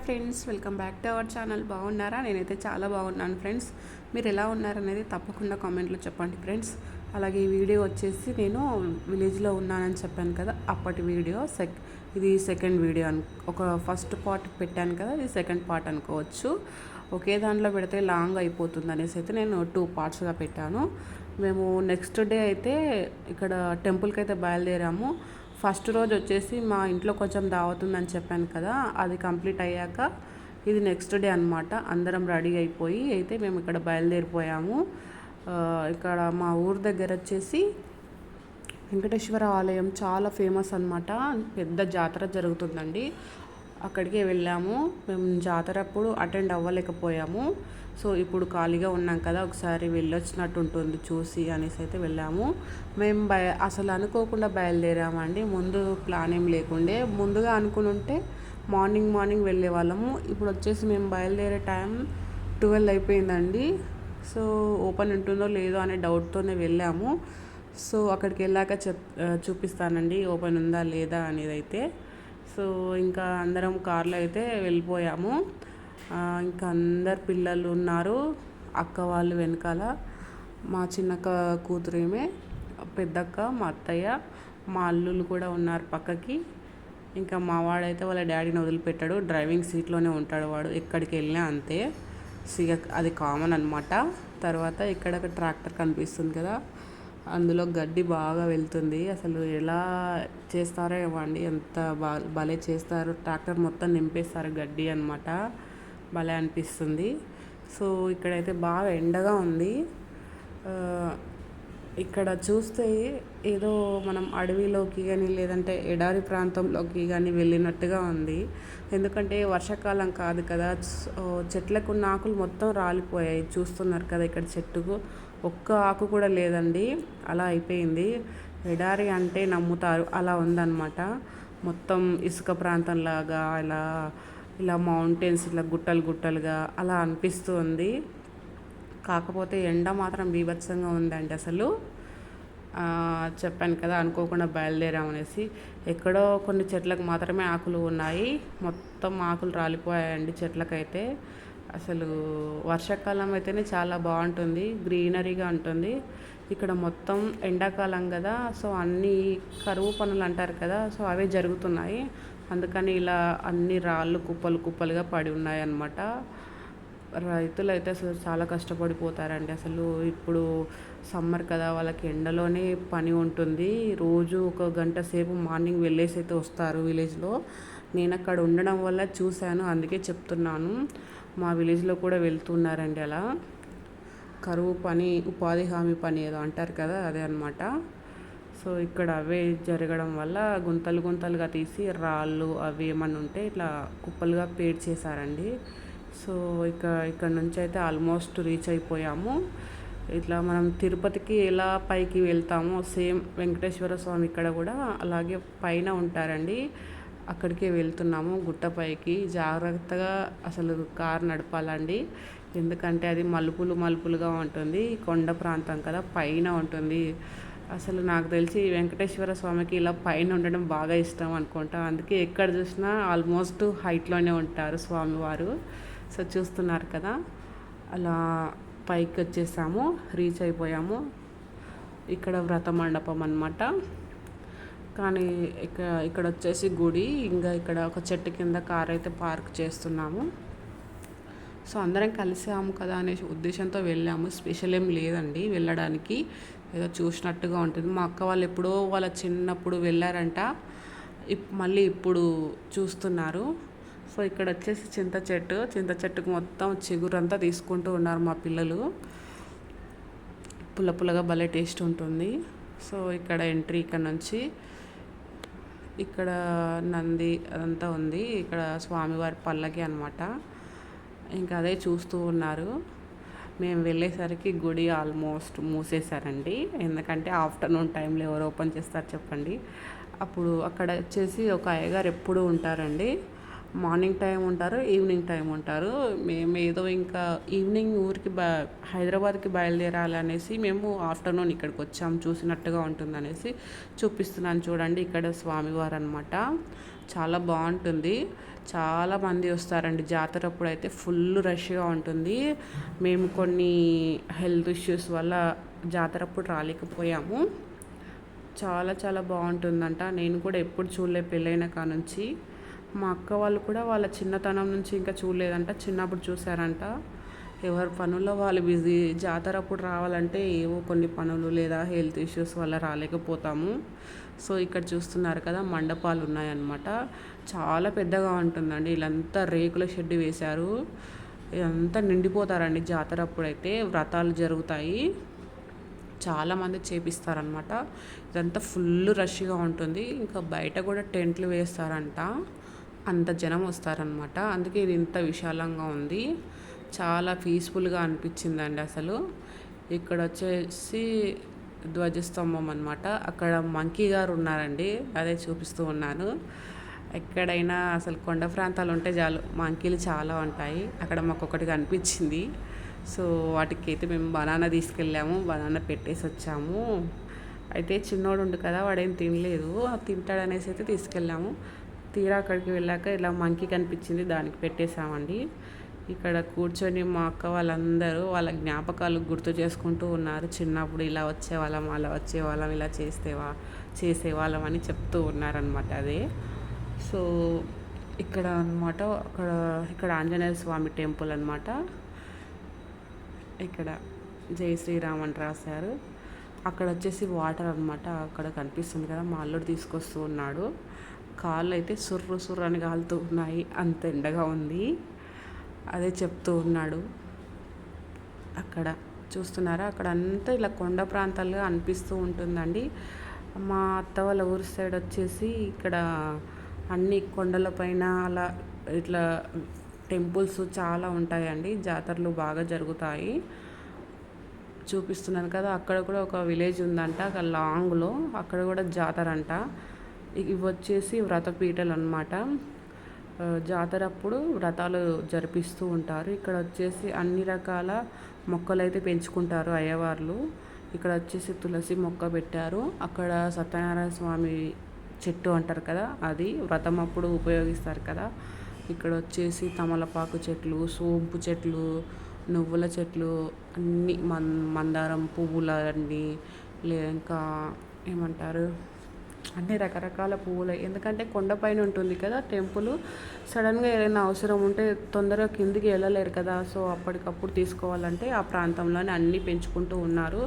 Friends, welcome back to our channel. బాగున్నారా? నేనైతే చాలా బాగున్నాను ఫ్రెండ్స్. మీరు ఎలా ఉన్నారనేది తప్పకుండా కామెంట్లో చెప్పండి ఫ్రెండ్స్. అలాగే ఈ వీడియో వచ్చేసి నేను విలేజ్లో ఉన్నానని చెప్పాను కదా, అప్పటి వీడియో. ఇది సెకండ్ వీడియో ఒక ఫస్ట్ పార్ట్ పెట్టాను కదా, ఇది సెకండ్ పార్ట్ అనుకోవచ్చు. ఒకే దాంట్లో పెడితే లాంగ్ అయిపోతుంది అనేసి అయితే నేను 2 పార్ట్స్గా పెట్టాను. మేము నెక్స్ట్ డే అయితే ఇక్కడ టెంపుల్కి అయితే బయలుదేరాము. ఫస్ట్ రోజు వచ్చేసి మా ఇంట్లో కొంచెం దావతుందని చెప్పాను కదా, అది కంప్లీట్ అయ్యాక ఇది నెక్స్ట్ డే అనమాట. అందరం రెడీ అయిపోయి అయితే మేము ఇక్కడ బయలుదేరిపోయాము. ఇక్కడ మా ఊరు దగ్గర వచ్చేసి వెంకటేశ్వర ఆలయం చాలా ఫేమస్ అనమాట. పెద్ద జాతర జరుగుతుందండి. అక్కడికే వెళ్ళాము. మేము జాతర అప్పుడు అటెండ్ అవ్వలేకపోయాము. సో ఇప్పుడు ఖాళీగా ఉన్నాం కదా, ఒకసారి వెళ్ళొచ్చినట్టు ఉంటుంది చూసి అనేసి అయితే వెళ్ళాము. మేము అసలు అనుకోకుండా బయలుదేరామండి. ముందు ప్లాన్ ఏం లేకుండే. ముందుగా అనుకుని ఉంటే మార్నింగ్ వెళ్ళే వాళ్ళము. ఇప్పుడు వచ్చేసి మేము బయలుదేరే టైం 12 అయిపోయిందండి. సో ఓపెన్ ఉంటుందో లేదో అనే డౌట్తోనే వెళ్ళాము. సో అక్కడికి వెళ్ళాక చూపిస్తానండి ఓపెన్ ఉందా లేదా అనేది అయితే. సో ఇంకా అందరం కార్లో అయితే వెళ్ళిపోయాము. ఇంకా అందరు పిల్లలు ఉన్నారు, అక్క వాళ్ళు వెనకాల. మా చిన్నక్క కూతురేమే, పెద్దక్క, మా అత్తయ్య, మా అల్లుళ్ళు కూడా ఉన్నారు పక్కకి. ఇంకా మా వాడైతే వాళ్ళ డాడీని వదిలిపెట్టాడు, డ్రైవింగ్ సీట్లోనే ఉంటాడు వాడు, ఎక్కడికి వెళ్ళినా అంతే. అది కామన్ అనమాట. తర్వాత ఇక్కడ ఒక ట్రాక్టర్ కనిపిస్తుంది కదా, అందులో గడ్డి బాగా వెళ్తుంది. అసలు ఎలా చేస్తారో ఇవ్వండి, ఎంత భలే చేస్తారు. ట్రాక్టర్ మొత్తం నింపేస్తారు గడ్డి అనమాట. భలే అనిపిస్తుంది. సో ఇక్కడైతే బాగా ఎండగా ఉంది. ఇక్కడ చూస్తే ఏదో మనం అడవిలోకి కానీ లేదంటే ఎడారి ప్రాంతంలోకి కానీ వెళ్ళినట్టుగా ఉంది. ఎందుకంటే వర్షాకాలం కాదు కదా, చెట్లకు ఉన్న ఆకులు మొత్తం రాలిపోయాయి. చూస్తున్నారు కదా, ఇక్కడ చెట్టుకు ఒక్క ఆకు కూడా లేదండి. అలా అయిపోయింది. ఎడారి అంటే నమ్ముతారు, అలా ఉందన్నమాట. మొత్తం ఇసుక ప్రాంతంలాగా ఇలా మౌంటైన్స్, ఇలా గుట్టలుగా అలా అనిపిస్తుంది. కాకపోతే ఎండ మాత్రం బీభత్సంగా ఉందండి అసలు. చెప్పాను కదా అనుకోకుండా బయలుదేరామనేసి. ఎక్కడో కొన్ని చెట్లకు మాత్రమే ఆకులు ఉన్నాయి, మొత్తం ఆకులు రాలిపోయాయండి చెట్లకైతే. అసలు వర్షాకాలం అయితేనే చాలా బాగుంటుంది, గ్రీనరీగా ఉంటుంది. ఇక్కడ మొత్తం ఎండాకాలం కదా, సో అన్నీ కరువు పనులు అంటారు కదా, సో అవే జరుగుతున్నాయి. అందుకని ఇలా అన్ని రాళ్ళు కుప్పలుగా పడి ఉన్నాయి అన్నమాట. రైతులు అయితే అసలు చాలా కష్టపడిపోతారండి. అసలు ఇప్పుడు సమ్మర్ కదా, వాళ్ళకి ఎండలోనే పని ఉంటుంది. రోజు 1 గంట సేపు మార్నింగ్ వెళ్ళేసి అయితే వస్తారు విలేజ్లో. నేను అక్కడ ఉండడం వల్ల చూశాను, అందుకే చెప్తున్నాను. మా విలేజ్లో కూడా వెళ్తున్నారండి అలా. కరువు పని, ఉపాధి హామీ పని ఏదో అంటారు కదా, అదే అనమాట. సో ఇక్కడ అవే జరగడం వల్ల గుంతలుగా తీసి రాళ్ళు అవి ఏమన్నా ఉంటే ఇట్లా కుప్పలుగా పేర్చేశారండి. సో ఇక్కడ నుంచి అయితే ఆల్మోస్ట్ రీచ్ అయిపోయాము. ఇట్లా మనం తిరుపతికి ఎలా పైకి వెళ్తామో సేమ్ వెంకటేశ్వర స్వామి ఇక్కడ కూడా అలాగే పైన ఉంటారండి. అక్కడికే వెళ్తున్నాము, గుట్టపైకి. జాగ్రత్తగా అసలు కారు నడపాలండి, ఎందుకంటే అది మలుపులుగా ఉంటుంది. కొండ ప్రాంతం కదా, పైన ఉంటుంది. అసలు నాకు తెలిసి వెంకటేశ్వర స్వామికి ఇలా పైన ఉండడం బాగా ఇష్టం అనుకుంటా. అందుకే ఎక్కడ చూసినా ఆల్మోస్ట్ హైట్లోనే ఉంటారు స్వామివారు. సో చూస్తున్నారు కదా, అలా పైకి వచ్చేసాము, రీచ్ అయిపోయాము. ఇక్కడ వ్రత మండపం అన్నమాట. కానీ ఇక్కడ వచ్చేసి గుడి. ఇంకా ఇక్కడ ఒక చెట్టు కింద కార్ అయితే పార్క్ చేస్తున్నాము. సో అందరం కలిసాము కదా అనే ఉద్దేశంతో వెళ్ళాము. స్పెషల్ ఏం లేదండి వెళ్ళడానికి, ఏదో చూసినట్టుగా ఉంటుంది. మా అక్క వాళ్ళు ఎప్పుడో వాళ్ళ చిన్నప్పుడు వెళ్ళారంట, మళ్ళీ ఇప్పుడు చూస్తున్నారు. సో ఇక్కడ వచ్చేసి చింత చెట్టుకు మొత్తం చిగురంతా తీసుకుంటూ ఉన్నారు మా పిల్లలు. పుల్లగా భలే టేస్ట్ ఉంటుంది. సో ఇక్కడ ఎంట్రీ ఇక్కడ నుంచి. ఇక్కడ నంది అదంతా ఉంది. ఇక్కడ స్వామివారి పల్లకి అనమాట. ఇంకా అదే చూస్తూ ఉన్నారు. మేము వెళ్ళేసరికి గుడి ఆల్మోస్ట్ మూసేశారండి, ఎందుకంటే ఆఫ్టర్నూన్ టైంలో ఎవరు ఓపెన్ చేస్తారు చెప్పండి. అప్పుడు అక్కడ వచ్చేసి ఒక అయ్యగారు ఎప్పుడూ ఉంటారండి. మార్నింగ్ టైం ఉంటారు, ఈవినింగ్ టైం ఉంటారు. మేము ఏదో ఇంకా ఈవినింగ్ ఊరికి హైదరాబాద్కి బయలుదేరాలనేసి మేము ఆఫ్టర్నూన్ ఇక్కడికి వచ్చాము, చూసినట్టుగా ఉంటుందనేసి చూపిస్తున్నాను. చూడండి, ఇక్కడ స్వామివారు అనమాట. చాలా బాగుంటుంది. చాలా మంది వస్తారండి జాతర అప్పుడు అయితే. ఫుల్ రష్గా ఉంటుంది. మేము కొన్ని హెల్త్ ఇష్యూస్ వల్ల జాతర అప్పుడు రాలేకపోయాము. చాలా చాలా బాగుంటుందంట. నేను కూడా ఎప్పుడు చూడలే పెళ్ళైన కానుంచి. మా అక్క వాళ్ళు కూడా వాళ్ళ చిన్నతనం నుంచి ఇంకా చూడలేదంట, చిన్నప్పుడు చూసారంట. ఎవరి పనుల్లో వాళ్ళు బిజీ. జాతర అప్పుడు రావాలంటే ఏవో కొన్ని పనులు లేదా హెల్త్ ఇష్యూస్ వల్ల రాలేకపోతాము. సో ఇక్కడ చూస్తున్నారు కదా, మండపాలు ఉన్నాయన్నమాట. చాలా పెద్దగా ఉంటుందండి. వీళ్ళంతా రేకుల షెడ్ వేశారు. ఇదంతా నిండిపోతారండి జాతర అప్పుడైతే. వ్రతాలు జరుగుతాయి, చాలామంది చేపిస్తారనమాట. ఇదంతా ఫుల్ రష్గా ఉంటుంది. ఇంకా బయట కూడా టెంట్లు వేస్తారంట, అంత జనం వస్తారనమాట. అందుకే ఇది ఇంత విశాలంగా ఉంది. చాలా పీస్ఫుల్గా అనిపించిందండి అసలు. ఇక్కడ వచ్చేసి ధ్వజస్తంభం అనమాట. అక్కడ మంకీ గారు ఉన్నారండి, అదే చూపిస్తూ ఉన్నాను. ఎక్కడైనా అసలు కొండ ప్రాంతాలు ఉంటే చాలు, మంకీలు చాలా ఉంటాయి. అక్కడ మాకు ఒకటి కనిపించింది. సో వాటికి అయితే మేము బనానా తీసుకెళ్ళాము, బనానా పెట్టేసి వచ్చాము. అయితే చిన్నోడు ఉండు కదా, వాడేం తినలేదు, తింటాడనేసి అయితే తీసుకెళ్ళాము. తీరా అక్కడికి వెళ్ళాక ఇలా మంకీ కనిపించింది, దానికి పెట్టేశామండి. ఇక్కడ కూర్చొని మా అక్క వాళ్ళందరూ వాళ్ళ జ్ఞాపకాలు గుర్తు చేసుకుంటూ ఉన్నారు. చిన్నప్పుడు ఇలా వచ్చేవాళ్ళం, అలా వచ్చేవాళ్ళం, ఇలా చేసేవాళ్ళం అని చెప్తూ ఉన్నారనమాట. అదే సో ఇక్కడ అనమాట. ఇక్కడ ఆంజనేయ స్వామి టెంపుల్ అనమాట. ఇక్కడ జై శ్రీరామ్ అని రాశారు. అక్కడ వచ్చేసి వాటర్ అనమాట. అక్కడ కనిపిస్తుంది కదా, మా అల్లుడు తీసుకొస్తూ ఉన్నాడు. కాళ్ళు అయితే సుర్రు సుర్రు అని కాలుతూ ఉన్నాయి, అంత ఎండగా ఉంది. అదే చెప్తూ ఉన్నాడు. అక్కడ చూస్తున్నారా, అక్కడ అంతా ఇలా కొండ ప్రాంతాలుగా అనిపిస్తూ ఉంటుందండి. మా అత్త వాళ్ళ ఊరి సైడ్ వచ్చేసి ఇక్కడ అన్ని కొండలపైన అలా ఇట్లా టెంపుల్స్ చాలా ఉంటాయండి. జాతరలు బాగా జరుగుతాయి. చూపిస్తున్నాను కదా, అక్కడ కూడా ఒక విలేజ్ ఉందంట, అక్కడ లాంగ్లో. అక్కడ కూడా జాతర అంట. ఇవి వచ్చేసి వ్రతపీఠలు అనమాట. జాతర అప్పుడు వ్రతాలు జరిపిస్తూ ఉంటారు. ఇక్కడ వచ్చేసి అన్ని రకాల మొక్కలు అయితే పెంచుకుంటారు అయ్యవార్లు. ఇక్కడ వచ్చేసి తులసి మొక్క పెట్టారు. అక్కడ సత్యనారాయణ స్వామి చెట్టు అంటారు కదా, అది వ్రతం అప్పుడు ఉపయోగిస్తారు కదా. ఇక్కడ వచ్చేసి తమలపాకు చెట్లు, సోంపు చెట్లు, నువ్వుల చెట్లు, అన్నీ మందారం పువ్వులు అన్నీ, ఇంకా ఏమంటారు, అన్ని రకరకాల పువ్వులు. ఎందుకంటే కొండపైన ఉంటుంది కదా టెంపుల్, సడన్గా ఏదైనా అవసరం ఉంటే తొందరగా కిందికి వెళ్ళలేరు కదా. సో అప్పటికప్పుడు తీసుకోవాలంటే ఆ ప్రాంతంలోనే అన్నీ పెంచుకుంటూ ఉన్నారు.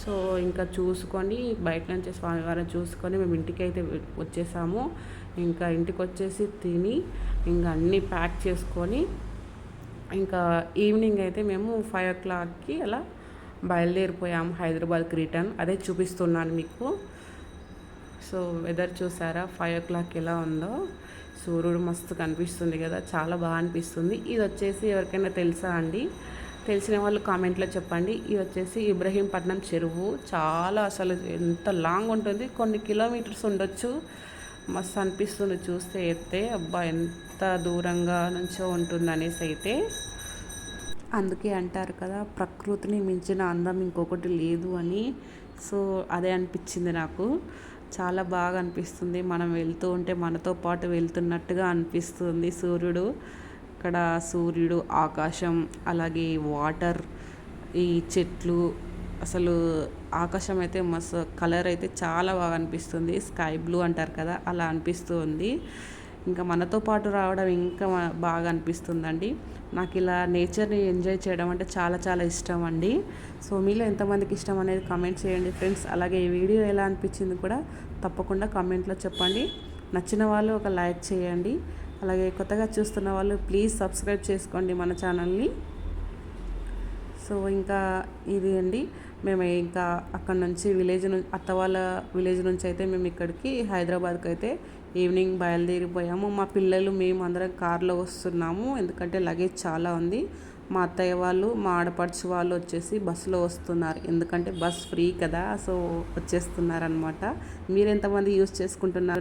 సో ఇంకా చూసుకొని బయట నుంచి స్వామివారిని చూసుకొని మేము ఇంటికి అయితే వచ్చేసాము. ఇంకా ఇంటికి వచ్చేసి తిని ఇంకా అన్నీ ప్యాక్ చేసుకొని ఇంకా ఈవినింగ్ అయితే మేము 5 o'clockకి అలా బయలుదేరిపోయాము హైదరాబాద్కి రిటర్న్. అదే చూపిస్తున్నాను మీకు. సో వెదర్ చూసారా 5 o'clock ఎలా ఉందో. సూర్యుడు మస్తు కనిపిస్తుంది కదా, చాలా బాగా అనిపిస్తుంది. ఇది వచ్చేసి ఎవరికైనా తెలుసా అండి? తెలిసిన వాళ్ళు కామెంట్లో చెప్పండి. ఇది వచ్చేసి ఇబ్రహీంపట్నం చెరువు. చాలా అసలు ఎంత లాంగ్ ఉంటుంది, కొన్ని కిలోమీటర్స్ ఉండొచ్చు. మస్తు అనిపిస్తుంది చూస్తే అయితే. అబ్బా ఎంత దూరంగా నుంచో ఉంటుంది అనేసి అయితే. అందుకే అంటారు కదా, ప్రకృతిని మించిన అందం ఇంకొకటి లేదు అని. సో అదే అనిపించింది నాకు. చాలా బాగా అనిపిస్తుంది. మనం వెళ్తూ ఉంటే మనతో పాటు వెళ్తున్నట్టుగా అనిపిస్తుంది. సూర్యుడు, ఆకాశం, అలాగే వాటర్, ఈ చెట్లు, అసలు ఆకాశం అయితే మస్తు కలర్ అయితే చాలా బాగా అనిపిస్తుంది. స్కై బ్లూ అంటారు కదా, అలా అనిపిస్తుంది. ఇంకా మనతో పాటు రావడం ఇంకా బాగా అనిపిస్తుందండి. నాకు ఇలా నేచర్ని ఎంజాయ్ చేయడం అంటే చాలా చాలా ఇష్టం అండి. సో మీలో ఎంతమందికి ఇష్టం అనేది కామెంట్ చేయండి ఫ్రెండ్స్. అలాగే ఈ వీడియో ఎలా అనిపించింది కూడా తప్పకుండా కామెంట్లో చెప్పండి. నచ్చిన వాళ్ళు ఒక లైక్ చేయండి. అలాగే కొత్తగా చూస్తున్న వాళ్ళు ప్లీజ్ సబ్స్క్రైబ్ చేసుకోండి మన ఛానల్ని. సో ఇంకా ఇది అండి, మేము ఇంకా అక్కడ నుంచి అత్త వాళ్ళ విలేజ్ నుంచి అయితే మేము ఇక్కడికి హైదరాబాద్కి అయితే ఈవినింగ్ బయలుదేరిపోయాము. మా పిల్లలు మేము అందరం కార్లో వస్తున్నాము, ఎందుకంటే లగేజ్ చాలా ఉంది. మా అత్తయ్య వాళ్ళు, మా ఆడపడుచు వాళ్ళు వచ్చేసి బస్సులో వస్తున్నారు, ఎందుకంటే బస్ ఫ్రీ కదా. సో వచ్చేస్తున్నారనమాట. మీరు ఎంతమంది యూజ్ చేసుకుంటున్నారు?